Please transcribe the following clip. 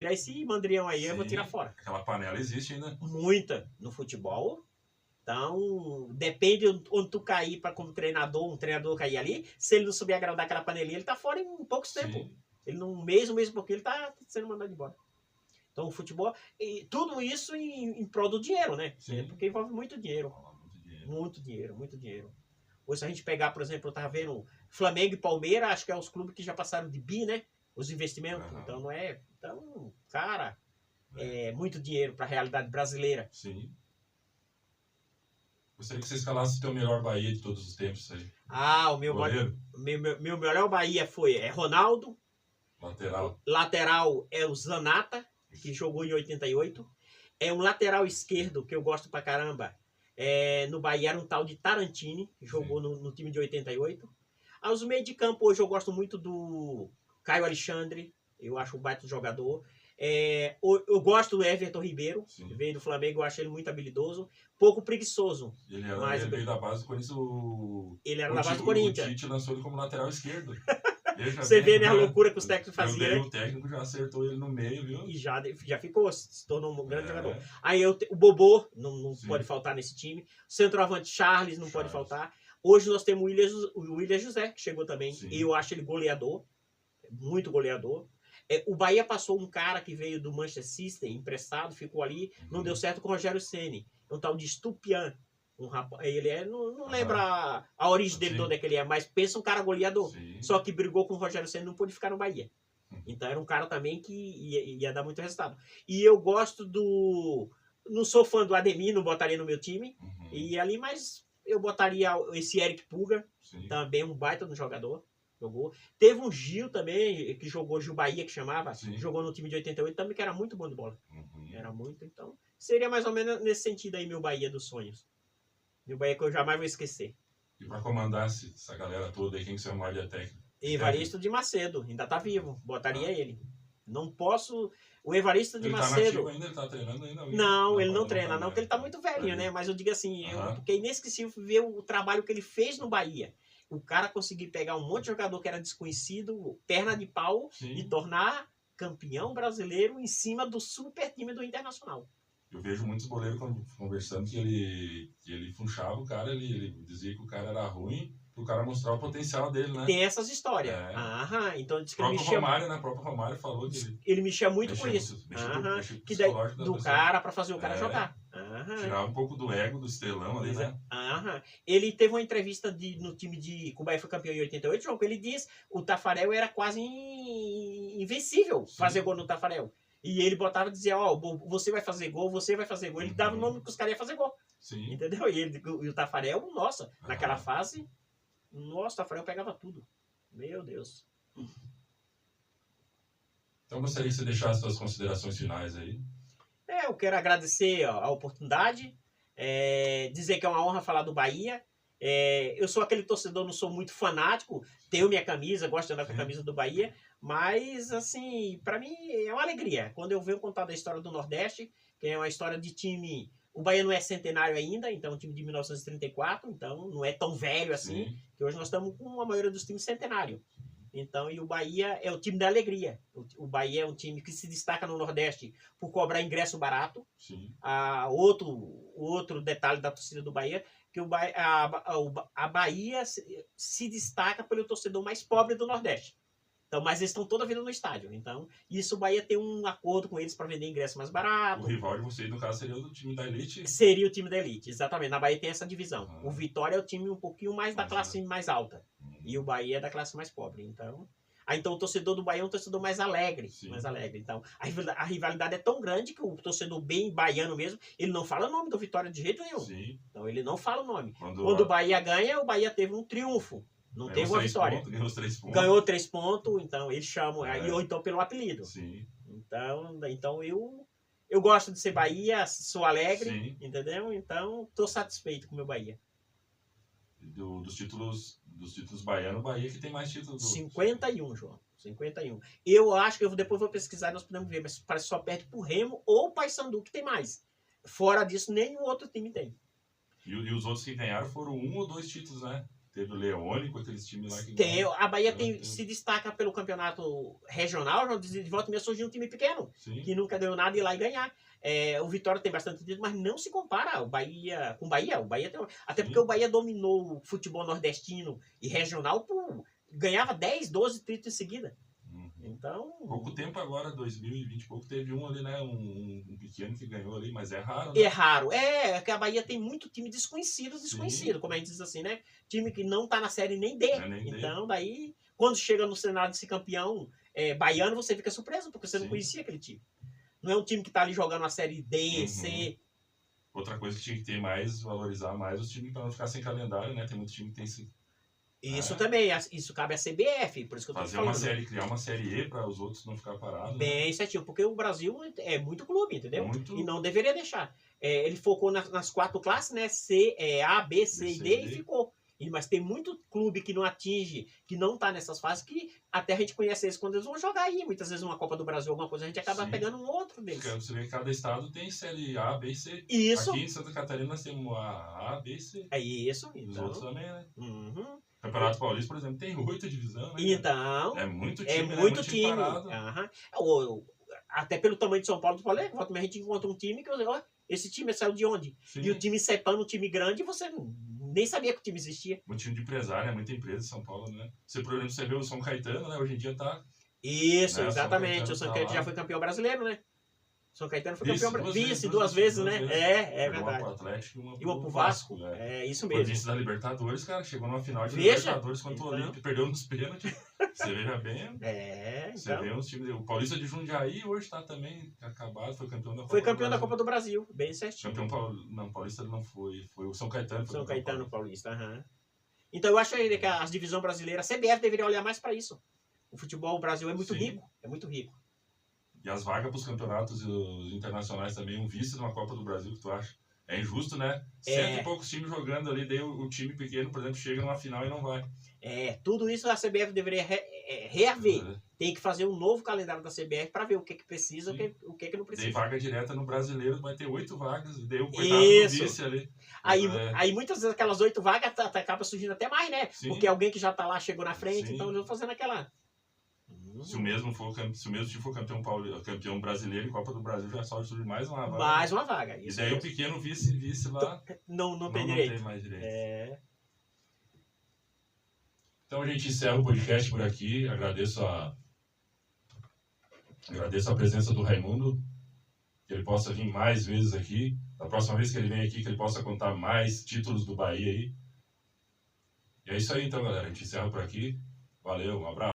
Porque aí esse mandrião aí eu vou Sim, tirar fora. Aquela panela existe ainda. Muita no futebol. Então, depende onde tu cair para como treinador, um treinador cair ali, se ele não souber agradar aquela panelinha, ele tá fora em poucos tempo. Sim. Ele não, mesmo porque ele tá sendo mandado embora. Então, o futebol, e tudo isso em prol do dinheiro, né? Sim. Porque envolve muito dinheiro. Muito dinheiro. Muito dinheiro, muito dinheiro. Ou se a gente pegar, por exemplo, eu tava vendo Flamengo e Palmeiras, acho que é os clubes que já passaram de bi, né? Os investimentos. Aham. Então, não é. Então, cara, é muito dinheiro para a realidade brasileira. Sim. Gostaria que você escalasse o teu melhor Bahia de todos os tempos aí. Ah, o meu Goleiro, melhor Bahia foi Ronaldo. lateral. Lateral é o Zanata, que jogou em 88. É um lateral esquerdo que eu gosto pra caramba. No Bahia era um tal de Tarantini, que jogou no time de 88. Aos meio de campo hoje eu gosto muito do Caio Alexandre, eu acho um baita jogador. Eu gosto do Everton Ribeiro, Sim. que veio do Flamengo, eu acho ele muito habilidoso. Pouco preguiçoso. Ele veio da base do Corinthians. Ele era da base do Corinthians. O Tite lançou ele como lateral esquerdo. Você vê, né, a loucura que os técnicos faziam, né? O técnico já acertou ele no meio, viu? E já ficou, se tornou um grande jogador. Aí o Bobô não pode faltar nesse time. O centroavante Charles não pode faltar. Hoje nós temos o William José, que chegou também. Sim. Eu acho ele goleador, muito goleador. O Bahia passou um cara que veio do Manchester City, emprestado, ficou ali, não deu certo com o Rogério Ceni. Um tal de Stupian. Um rapaz, ele não lembra a origem dele, de onde é que ele é, mas pensa um cara goleador. Sim. Só que brigou com o Rogério Ceni e não pôde ficar no Bahia. Então era um cara também que ia dar muito resultado. E eu gosto do... Não sou fã do Ademir, não botaria no meu time. E ali, mas eu botaria esse Eric Puga, também um baita no jogador. Jogou. Teve um Gil também, que jogou Gil Bahia, que chamava. Jogou no time de 88 também, que era muito bom de bola. Era muito, então... Seria mais ou menos nesse sentido aí, meu Bahia dos sonhos. Meu Bahia que eu jamais vou esquecer. E pra comandar essa galera toda aí, quem que você é o maior de técnico? Evaristo de Macedo, ainda tá vivo. Botaria ele. Não posso... O Evaristo de Macedo... Ele tá nativo ainda? Ele tá treinando ainda? Não, ele não treina, não, porque ele tá muito velhinho, né? Mas eu digo assim, porque é inesquecível ver o trabalho que ele fez no Bahia. O cara conseguir pegar um monte de jogador que era desconhecido, perna de pau, e tornar campeão brasileiro em cima do super time do Internacional. Eu vejo muitos goleiros conversando que ele funchava o cara, ele dizia que o cara era ruim, para o cara mostrar o potencial dele, né? Tem essas histórias. Então diz que ele me chama... Romário, né? O próprio Romário falou que ele mexia muito com isso. Que daí, do cara para fazer o cara jogar. Tirar um pouco do ego do estrelão ali, né? Ele teve uma entrevista no time de... O Bahia foi campeão em 88, João, que ele diz o Tafarel era quase invencível fazer gol no Tafarel. E ele botava e dizia, você vai fazer gol, você vai fazer gol. Ele dava o nome que os caras iam fazer gol. Sim. Entendeu? E o Tafarel, nossa, naquela fase, nossa, o Tafarel pegava tudo. Meu Deus. Então, gostaria que você deixasse suas considerações finais aí. Eu quero agradecer a oportunidade, dizer que é uma honra falar do Bahia. Eu sou aquele torcedor, não sou muito fanático, tenho minha camisa, gosto de andar com a camisa do Bahia, mas, assim, para mim é uma alegria. Quando eu venho contar da história do Nordeste, que é uma história de time... O Bahia não é centenário ainda, então é um time de 1934, então não é tão velho assim, que hoje nós estamos com a maioria dos times centenário. Então, e o Bahia é o time da alegria. O Bahia é um time que se destaca no Nordeste por cobrar ingresso barato. Outro detalhe da torcida do Bahia, que a Bahia se destaca pelo torcedor mais pobre do Nordeste. Então, mas eles estão toda a vida no estádio. Então, isso o Bahia tem um acordo com eles para vender ingresso mais barato. O rival de vocês, no caso, seria o time da elite? Seria o time da elite, exatamente. Na Bahia tem essa divisão. O Vitória é o time um pouquinho mais da classe mais alta. E o Bahia é da classe mais pobre. Então, o torcedor do Bahia é um torcedor mais alegre. Mais alegre. Então, a rivalidade é tão grande que o torcedor bem baiano mesmo, ele não fala o nome do Vitória de jeito nenhum. Então, ele não fala o nome. Quando o Bahia ganha, o Bahia teve um triunfo. Não teve uma vitória. Ganhou os 3 pontos. Ganhou 3 pontos, então eles chamam, ou então pelo apelido. Então eu gosto de ser Bahia, sou alegre, entendeu? Então estou satisfeito com o meu Bahia. Dos títulos baianos, o Bahia que tem mais títulos. 51, João. 51. Eu acho que depois vou pesquisar e nós podemos ver, mas parece que só perde pro Remo ou o Paysandu que tem mais. Fora disso, nenhum outro time tem. E os outros que ganharam foram 1 ou 2 títulos, né? Teve o Leone com aqueles times lá que A Bahia se destaca pelo campeonato regional, de volta e meia surgiu um time pequeno, Sim. que nunca ganhou nada e ir lá e ganhar. O Vitória tem bastante título, mas não se compara o Bahia com o Bahia. O Bahia até porque o Bahia dominou o futebol nordestino e regional, ganhava 10, 12 títulos em seguida. Então... Pouco tempo agora, 2020, pouco, teve um ali, né? Um pequeno que ganhou ali, mas é raro, né? É raro. Que a Bahia tem muito time desconhecido, como a gente diz assim, né? Time que não tá na série nem D. Então, daí, quando chega no cenário de ser campeão baiano, você fica surpreso, porque você não conhecia aquele time. Não é um time que tá ali jogando a série D, C. Outra coisa que tinha que ter mais, valorizar mais os times para não ficar sem calendário, né? Tem muito time que tem esse... Isso também, isso cabe à CBF, por isso que eu tô falando. Criar uma série E para os outros não ficar parados. Bem certinho, porque o Brasil é muito clube, entendeu? E não deveria deixar. Ele focou nas 4 classes, né? A, B, C e D, e ficou. Mas tem muito clube que não atinge, que não tá nessas fases, que até a gente conhece eles quando eles vão jogar aí. Muitas vezes uma Copa do Brasil, alguma coisa, a gente acaba pegando um outro deles. Porque você vê que cada estado tem série A, B e C. Isso. Aqui em Santa Catarina nós temos A, B e C. É isso. Então. Os outros também, né? Campeonato Paulista, por exemplo, tem 8 divisões, né? Então, é muito time. É muito time. Até pelo tamanho de São Paulo, a gente encontra um time que você olha, esse time saiu de onde? Sim. E o time sepando um time grande, você nem sabia que o time existia. Um time de empresário, muita empresa em São Paulo, né? Você, por exemplo, você vê o São Caetano, né? Hoje em dia tá... Isso, né? Exatamente. O São Caetano já foi campeão brasileiro, né? São Caetano foi campeão brasileiro. Duas vezes, né? É verdade. Uma pro Atlético e uma pro Vasco. É isso mesmo. Foi vice da Libertadores, cara. Chegou numa final de Libertadores contra o Olímpio, perdeu nos pênaltis. Você veja bem. Você vê uns times. O Paulista de Jundiaí hoje tá também acabado, foi campeão da Copa do Brasil. Foi campeão da Copa do Brasil, bem certinho. Não, Paulista não foi. Foi o São Caetano. São Caetano Paulista, Então eu acho que as divisões brasileiras, a CBF deveria olhar mais para isso. O futebol, o Brasil é muito rico. É muito rico. E as vagas para os campeonatos internacionais também, um vice numa Copa do Brasil, que tu acha? É injusto, né? 100 e poucos times jogando ali, daí o time pequeno, por exemplo, chega numa final e não vai. Tudo isso a CBF deveria reaver. Tem que fazer um novo calendário da CBF para ver o que precisa e o que não precisa. Tem vaga direta no brasileiro, vai ter 8 vagas, e daí o coitado do vice ali. Aí muitas vezes aquelas 8 vagas acaba surgindo até mais, né? Sim. Porque alguém que já tá lá chegou na frente, então eles vão fazendo aquela... Se o mesmo time for campeão brasileiro em Copa do Brasil, já só surge mais uma vaga. Mais uma vaga. E daí o pequeno vice lá não tem direito. Não tem mais direito. Então a gente encerra o podcast por aqui. Agradeço a presença do Raimundo. Que ele possa vir mais vezes aqui. Da próxima vez que ele vem aqui, que ele possa contar mais títulos do Bahia aí. E é isso aí então, galera. A gente encerra por aqui. Valeu, um abraço.